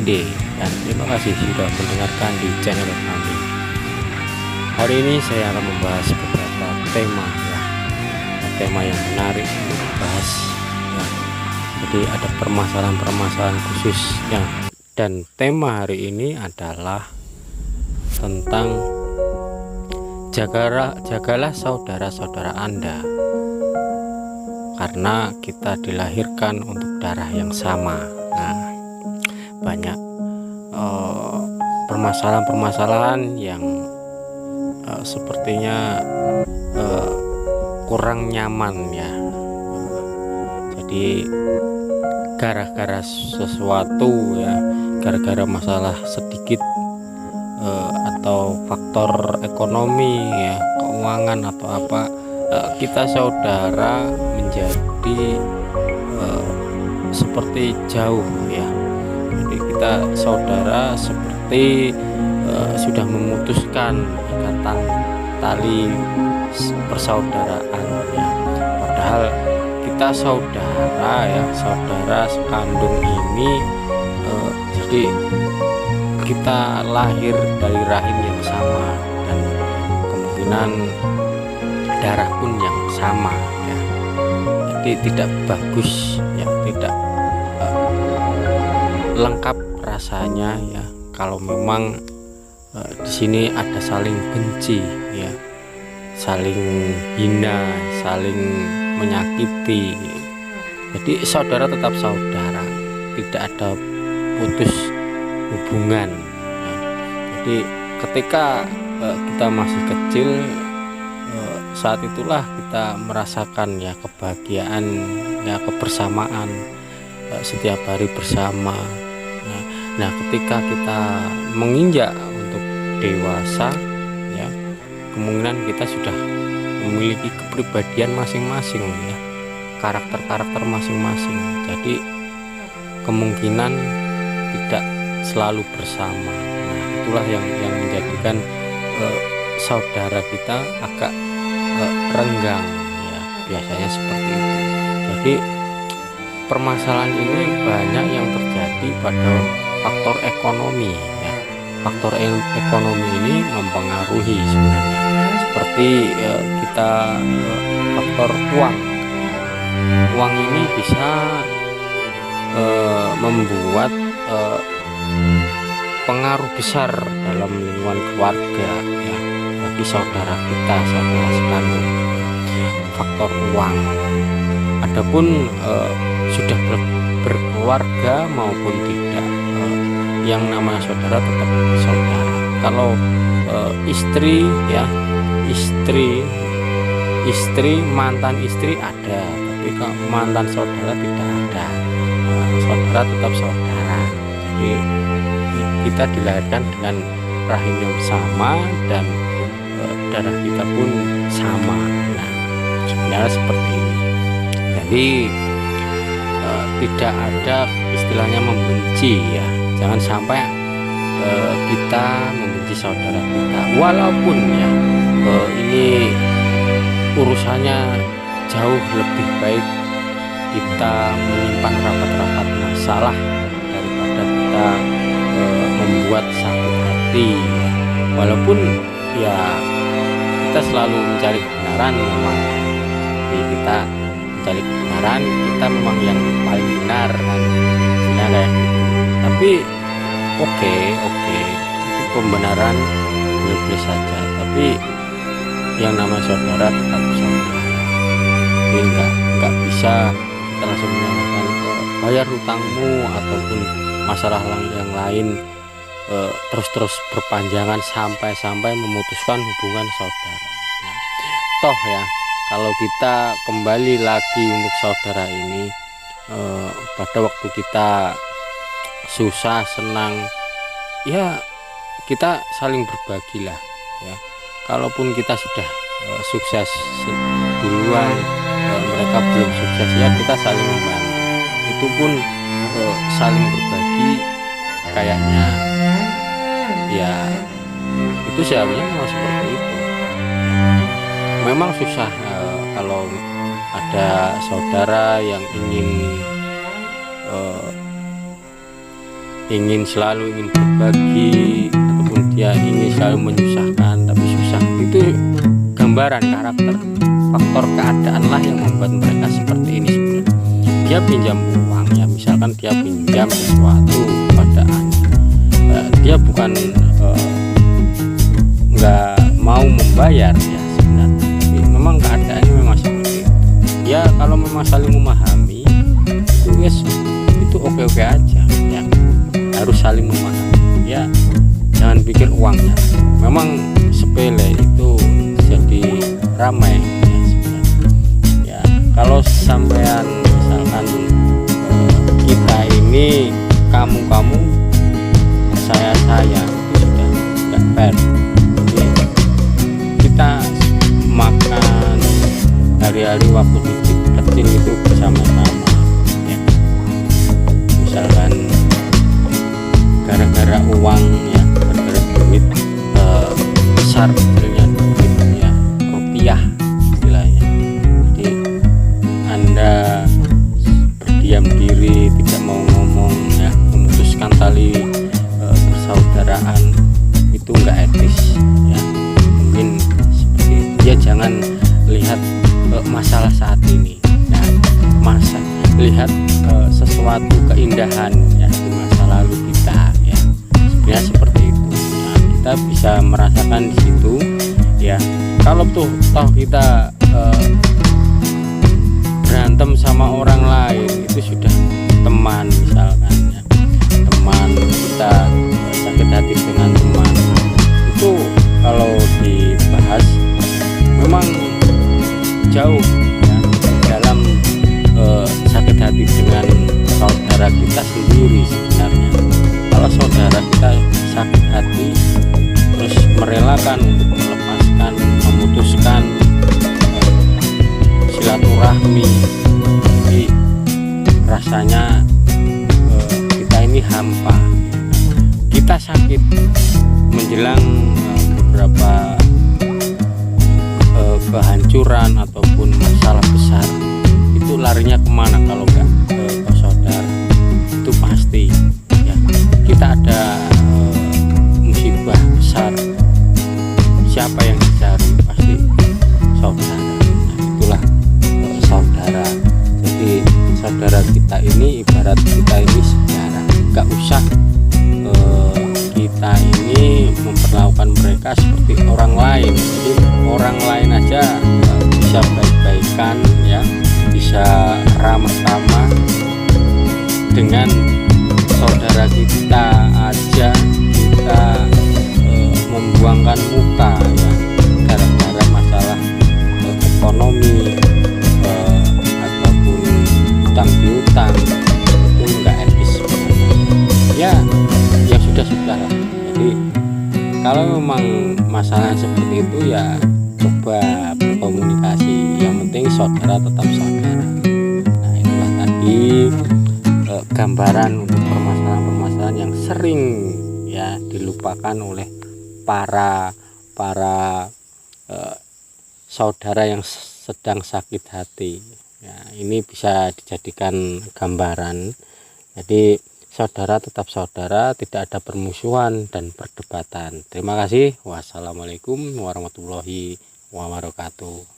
ide, dan terima kasih sudah mendengarkan di channel kami. Hari ini saya akan membahas beberapa tema ya, tema yang menarik untuk dibahas ya. Jadi ada permasalahan-permasalahan khususnya, dan tema hari ini adalah tentang jagalah saudara-saudara Anda, karena kita dilahirkan untuk darah yang sama. Nah, banyak permasalahan-permasalahan yang sepertinya kurang nyaman ya. Jadi gara-gara sesuatu ya, gara-gara masalah sedikit atau faktor ekonomi ya, keuangan atau apa, kita saudara menjadi seperti jauh ya. Jadi kita saudara seperti sudah memutuskan ikatan tali persaudaraan ya. Padahal kita saudara ya, saudara sekandung ini jadi kita lahir dari rahim yang sama, dan kemungkinan darah pun yang sama ya. Jadi tidak bagus ya, tidak lengkap rasanya ya kalau memang di sini ada saling benci ya, saling hina, saling menyakiti. Jadi saudara tetap saudara, tidak ada putus hubungan ya. Jadi ketika kita masih kecil, saat itulah kita merasakan ya kebahagiaan ya, kebersamaan setiap hari bersama. Nah, ketika kita menginjak untuk dewasa ya, kemungkinan kita sudah memiliki kepribadian masing-masing ya, karakter-karakter masing-masing. Jadi kemungkinan tidak selalu bersama. Nah, itulah yang menjadikan saudara kita agak renggang ya, biasanya seperti itu. Jadi permasalahan ini banyak yang terjadi pada faktor ekonomi ya. Faktor ekonomi ini mempengaruhi sebenarnya, seperti kita faktor uang. Uang ini bisa membuat pengaruh besar dalam lingkungan keluarga ya, bagi saudara kita, saudara sekandung. Faktor uang. Adapun sudah berkeluarga maupun tidak, yang namanya saudara tetap saudara. Kalau istri ya, istri mantan istri ada, tapi kalau mantan saudara tidak ada. Saudara tetap saudara. Jadi kita dilahirkan dengan rahim yang sama, dan darah kita pun sama. Nah, sebenarnya seperti ini. Jadi tidak ada istilahnya membenci ya. Jangan sampai kita membenci saudara kita, walaupun ya ini urusannya jauh lebih baik kita menyimpan rapat-rapat masalah daripada kita membuat sakit hati ya. Walaupun ya kita selalu mencari kebenaran memang, jadi kita mencari kebenaran, kita memang yang paling benar kan, nah, kayak gitu. Tapi oke, itu pembenaran boleh saja, tapi yang namanya saudara tetap saudara. Jadi nggak bisa kita langsung menyalahkan bayar hutangmu ataupun masalah yang lain terus berpanjangan sampai memutuskan hubungan saudara. Nah, toh ya, kalau kita kembali lagi untuk saudara ini, pada waktu kita susah senang ya, kita saling berbagilah ya. Kalaupun kita sudah sukses duluan, mereka belum sukses ya, kita saling membantu. Itu pun saling berbagi, kayaknya ya itu seharusnya memang seperti itu. Memang susah kalau ada saudara yang ingin selalu ingin berbagi ataupun dia ingin selalu menyusahkan tapi susah, itu gambaran karakter. Faktor keadaan lah yang membuat mereka seperti ini sebenarnya. Dia pinjam uang ya, misalkan dia pinjam sesuatu pada Anda, dia bukan nggak mau membayar ya sebenarnya, tapi memang keadaannya memang seperti itu ya. Kalau memang saling memahami itu guys, itu oke-oke aja ya, harus saling memahami ya. Jangan pikir uangnya memang sepele itu jadi ramai ya sebenarnya ya. Kalau sampean misalkan kita ini kamu saya itu sudah nggak fair. Jadi kita makan hari-hari waktu kecil itu bersama-sama ya. Misalkan gara-gara uang ya, gara-gara duit besar kecilnya duit ya, rupiah istilahnya. Jadi Anda berdiam diri, tidak mau ngomong ya, memutuskan tali persaudaraan, itu enggak etis ya. Mungkin seperti itu ya. Jangan lihat masalah saat ini ya, lihat sesuatu keindahan ya di masa lalu kita ya, sebenarnya seperti itu. Nah, kita bisa merasakan di situ ya. Kalau toh kita berantem sama orang lain, itu sudah teman misalkan ya, teman kita sakit hati dengan teman, itu kalau dibahas memang jauh ya, dalam sakit hati dengan saudara kita sendiri sebenarnya. Kalau saudara kita sakit hati terus merelakan untuk melepaskan, memutuskan silaturahmi, jadi rasanya kita ini hampa. Kita sakit menjelang beberapa kehancuran ataupun masalah besar, itu larinya kemana kalau enggak ke saudara? Itu pasti ya. Kita ada musibah besar, siapa yang dicari? Pasti saudara. Nah, itulah saudara. Jadi saudara kita ini ibarat kita ini saudara. Gak usah kita ini memperlakukan mereka seperti orang lain. Jadi orang lain aja bisa baik-baikan ya, bisa ramah-ramah. Dengan saudara kita aja kita membuangkan muka ya, gara-gara masalah ekonomi ataupun utang piutang, itu enggak etis ya. Ya sudah lah. Jadi kalau memang masalah seperti itu ya coba berkomunikasi, yang penting saudara tetap saudara. Nah, itulah tadi gambaran untuk permasalahan-permasalahan yang sering ya dilupakan oleh para saudara yang sedang sakit hati ya. Ini bisa dijadikan gambaran. Jadi saudara tetap saudara, tidak ada permusuhan dan perdebatan. Terima kasih. Wassalamualaikum warahmatullahi wabarakatuh.